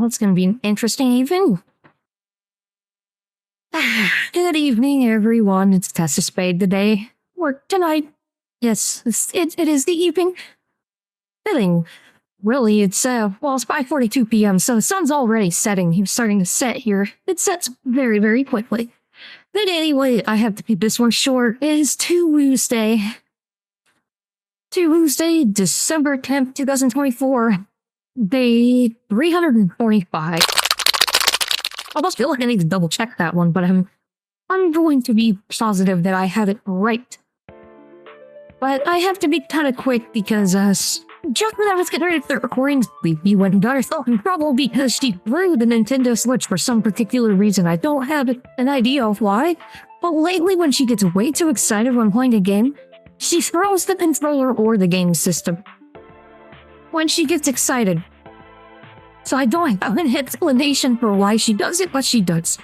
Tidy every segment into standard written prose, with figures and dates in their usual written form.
Well, it's going to be an interesting evening. Good evening, everyone. It's Tessa Spade today. Or tonight. Yes, it is the evening. Fitting. Really, it's 5:42 p.m., so the sun's already setting. He's starting to set here. It sets very, very quickly. But anyway, I have to keep this one short. It is Tuesday, December 10th, 2024. Day 345. I almost feel like I need to double check that one, but I'm going to be positive that I have it right. But I have to be kind of quick because just when I was getting ready to start recording, we went and got herself in trouble because she threw the Nintendo Switch for some particular reason. I don't have an idea of why, but lately when she gets way too excited when playing a game, she throws the controller or the game system. When she gets excited. So I don't have an explanation for why she does it, but she does.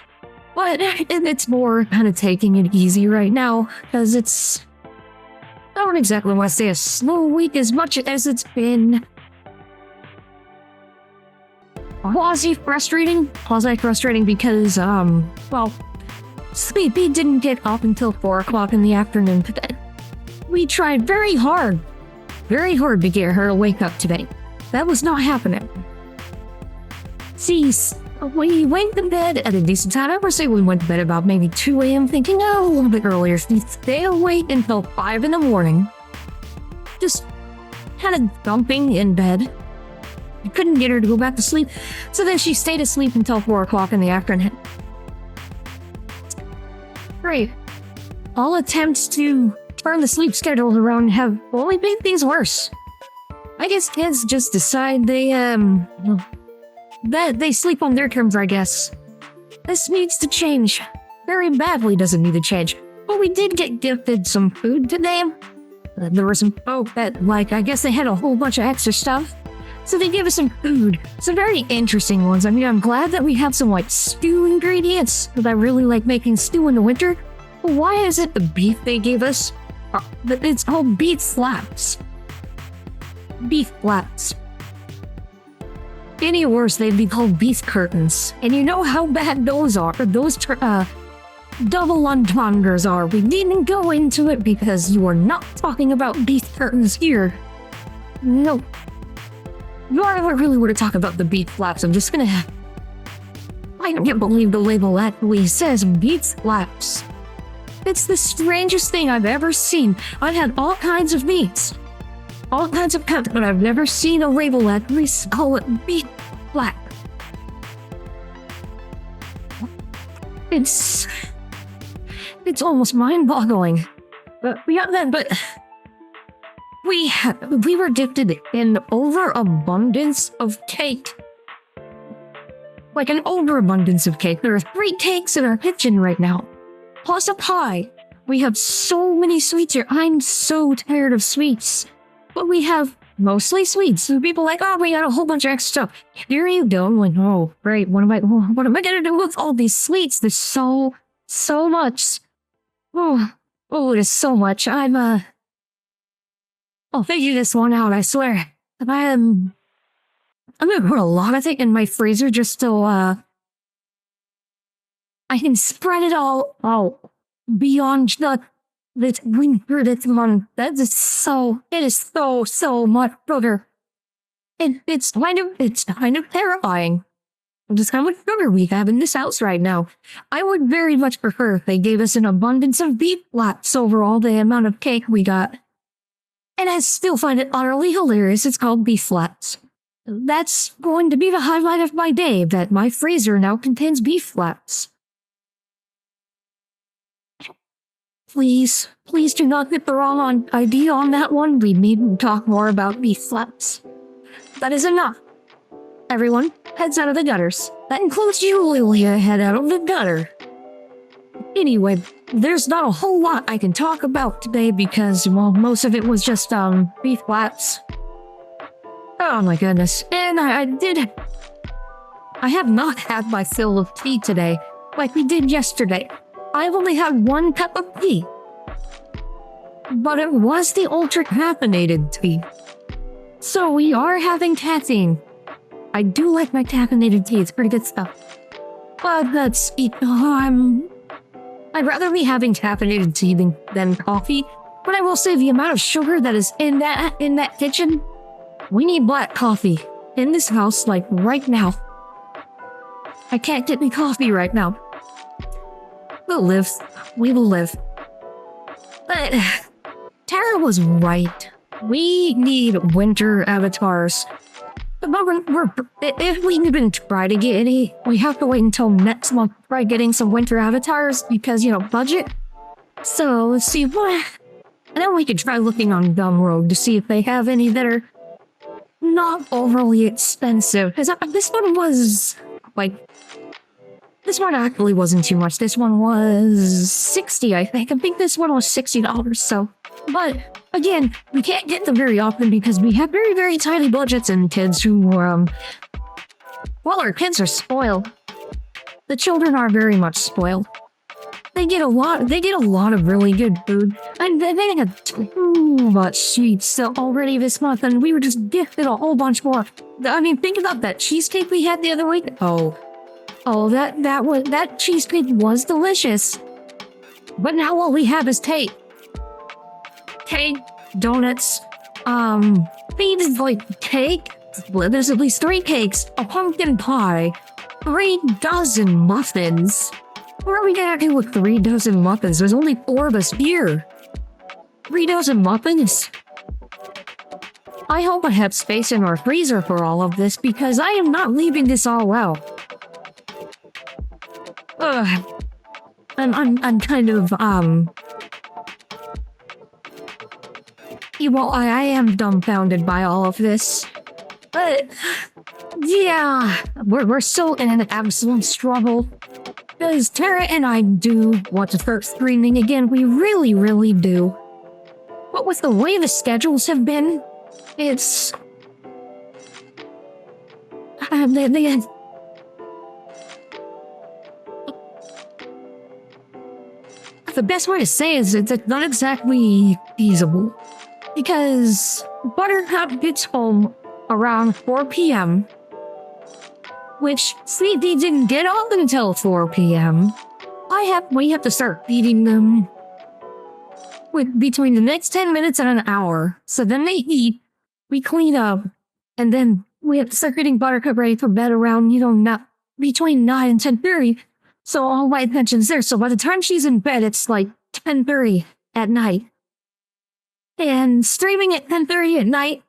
But it's more kind of taking it easy right now, because it's... I don't exactly want to say a slow week as much as it's been... quasi-frustrating because, well, Sleepy didn't get up until 4 o'clock in the afternoon today. We tried very hard to get her to wake up today. That was not happening. See, we went to bed at a decent time. I would say we went to bed about maybe 2 a.m. thinking, a little bit earlier. So we stay awake until 5 in the morning. Just kind of dumping in bed. We couldn't get her to go back to sleep. So then she stayed asleep until 4 o'clock in the afternoon. Great. All attempts to turn the sleep schedules around have only made things worse. I guess kids just decide that they sleep on their terms, I guess. This needs to change. Very badly doesn't need to change. But we did get gifted some food today. There were some folk that, I guess they had a whole bunch of extra stuff. So they gave us some food. Some very interesting ones. I mean, I'm glad that we have some, stew ingredients. Because I really like making stew in the winter. But why is it the beef they gave us? It's called beef flaps. Beef flaps. Any worse, they'd be called beef curtains. And you know how bad those are. Those double entendres are. We didn't go into it because you are not talking about beef curtains here. No. You are really were to talk about the beef flaps. I'm just gonna... I can't believe the label actually says beef flaps. It's the strangest thing I've ever seen. I've had all kinds of meats. All kinds of cuts, but I've never seen a label that we call it beef flap. It's almost mind-boggling. But beyond that, we were gifted an overabundance of cake. Like an overabundance of cake. There are 3 cakes in our kitchen right now. Plus a pie. We have so many sweets here. I'm so tired of sweets. But we have mostly sweets. So people are like, oh, we got a whole bunch of extra stuff. Here you go. I'm like, oh, great. What am I gonna do with all these sweets? There's so much. Oh, there's so much. I'll figure this one out, I swear. I'm gonna put a lot of it in my freezer just so, I can spread it all out beyond this winter this month. It is so much sugar. It's kind of terrifying. Just how much sugar we have in this house right now. I would very much prefer if they gave us an abundance of beef flaps over all the amount of cake we got. And I still find it utterly hilarious. It's called beef flaps. That's going to be the highlight of my day, that my freezer now contains beef flaps. Please do not get the wrong idea on that one. We need to talk more about beef flaps. That is enough. Everyone, heads out of the gutters. That includes you, Lilia, head out of the gutter. Anyway, there's not a whole lot I can talk about today because, well, most of it was just, beef flaps. Oh my goodness. And I have not had my fill of tea today, like we did yesterday. I've only had 1 cup of tea. But it was the ultra caffeinated tea. So we are having caffeine. I do like my caffeinated tea. It's pretty good stuff. But that's I'd rather be having caffeinated tea than coffee. But I will say the amount of sugar that is in that kitchen, we need black coffee in this house, like right now. I can't get me coffee right now. We'll live. We will live. But Tara was right. We need winter avatars. But if we even try to get any, we have to wait until next month to try getting some winter avatars because, budget. So let's see what. And then we could try looking on Gumroad to see if they have any that are not overly expensive. Because this one was this one actually wasn't too much. This one was $60, I think. I think this one was $60. So, but again, we can't get them very often because we have very, very tiny budgets and kids who well, our kids are spoiled. The children are very much spoiled. They get a lot of really good food. And they had too much sweets already this month, and we were just gifted a whole bunch more. I mean, think about that cheesecake we had the other week. Oh, that cheesecake was delicious. But now all we have is cake. Cake, donuts, things like cake. There's at least 3 cakes, a pumpkin pie, 3 dozen muffins. What are we gonna do with 3 dozen muffins? There's only 4 of us here. 3 dozen muffins? I hope I have space in our freezer for all of this because I am not leaving this all out. I'm kind of, I am dumbfounded by all of this. But, yeah, we're still in an absolute struggle. Because Tara and I do want to start streaming again, we really, really do. But with the way the schedules have been, it's... The best way to say it is it's not exactly feasible. Because Buttercup gets home around 4 p.m., which Sleepy didn't get up until 4 p.m. We have to start feeding them between the next 10 minutes and an hour. So then they eat, we clean up, and then we have to start getting Buttercup ready for bed around, not between 9 and 10:30. So all my attention's there. So by the time she's in bed, it's like 10:30 at night. And streaming at 10:30 at night,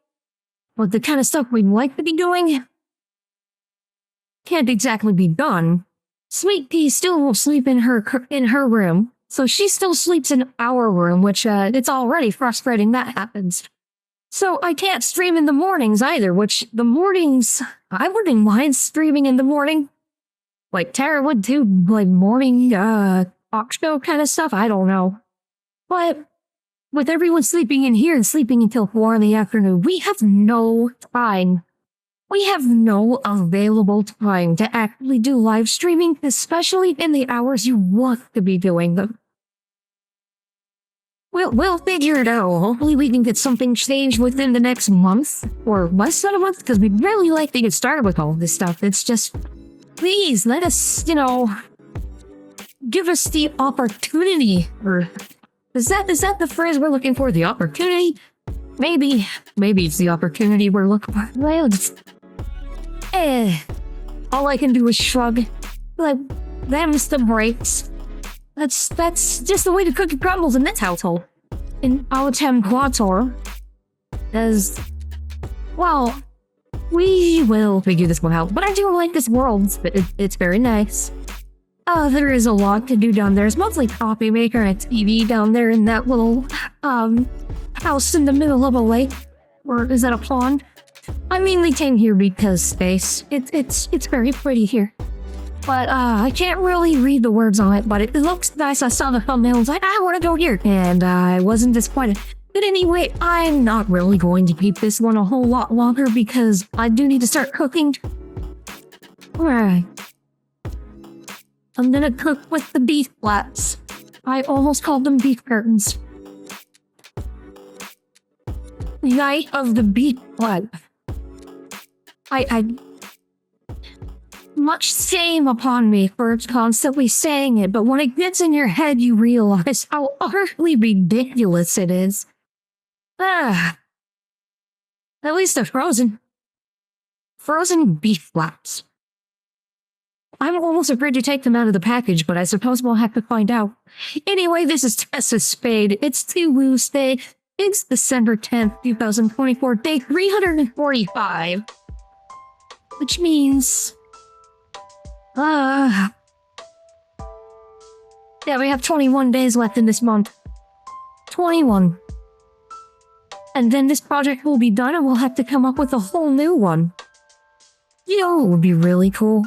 with the kind of stuff we'd like to be doing, can't exactly be done. Sweet Pea still will sleep in her room, so she still sleeps in our room, which it's already frustrating that happens. So I can't stream in the mornings either, which the mornings, I wouldn't mind streaming in the morning. Like Tara would too, like morning talk show kind of stuff, I don't know. But with everyone sleeping in here and sleeping until 4 in the afternoon, we have no time. We have no available time to actually do live streaming, especially in the hours you want to be doing them. We'll figure it out. Hopefully we can get something changed within the next month, or less than a month, because we'd really like to get started with all this stuff. It's just, please, let us, give us the opportunity, or is that the phrase we're looking for? The opportunity? Maybe it's the opportunity we're looking for. Well, all I can do is shrug. Like, them's the breaks. That's just the way the cookie crumbles in this household. In Autumn Quator. Well, we will figure this one out. But I do like this world. It's very nice. There is a lot to do down there. It's mostly coffee maker and a TV down there in that little, house in the middle of a lake. Or is that a pond? I mainly came here because space. It's very pretty here. But, I can't really read the words on it, but it looks nice. I saw the thumbnail and was like, I want to go here. And I wasn't disappointed. But anyway, I'm not really going to keep this one a whole lot longer because I do need to start cooking. Alright. I'm gonna cook with the beef flats. I almost called them beef curtains. Night of the beef flat. much shame upon me for constantly saying it, but when it gets in your head, you realize how utterly ridiculous it is. Ah, at least they're frozen. Frozen beef flaps. I'm almost afraid to take them out of the package, but I suppose we'll have to find out. Anyway, this is Tessa Spade. It's Tuesday. It's December 10th, 2024, day 345. Which means... yeah, we have 21 days left in this month. 21. And then this project will be done and we'll have to come up with a whole new one. You know what would be really cool?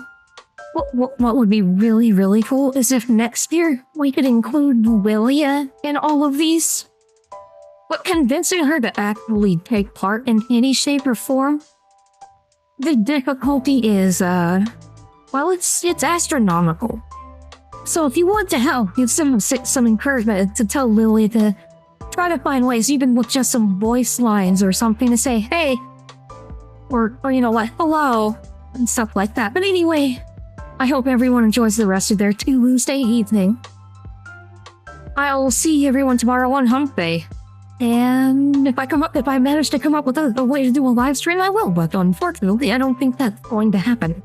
What would be really, really cool is if next year we could include Lilia in all of these. But convincing her to actually take part in any shape or form, the difficulty is, well, it's astronomical. So if you want to help, give some encouragement to tell Lily to try to find ways, even with just some voice lines or something to say, hey, or you know what, hello, and stuff like that. But anyway, I hope everyone enjoys the rest of their Tuesday evening. I'll see everyone tomorrow on Hump Day. And if I manage to come up with a way to do a live stream, I will, but unfortunately, I don't think that's going to happen.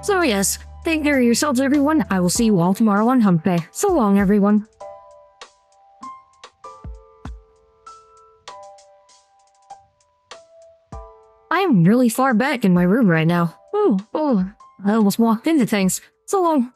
So yes, take care of yourselves, everyone. I will see you all tomorrow on Hump Day. So long, everyone. I'm really far back in my room right now. Oh, I almost walked into things. So long.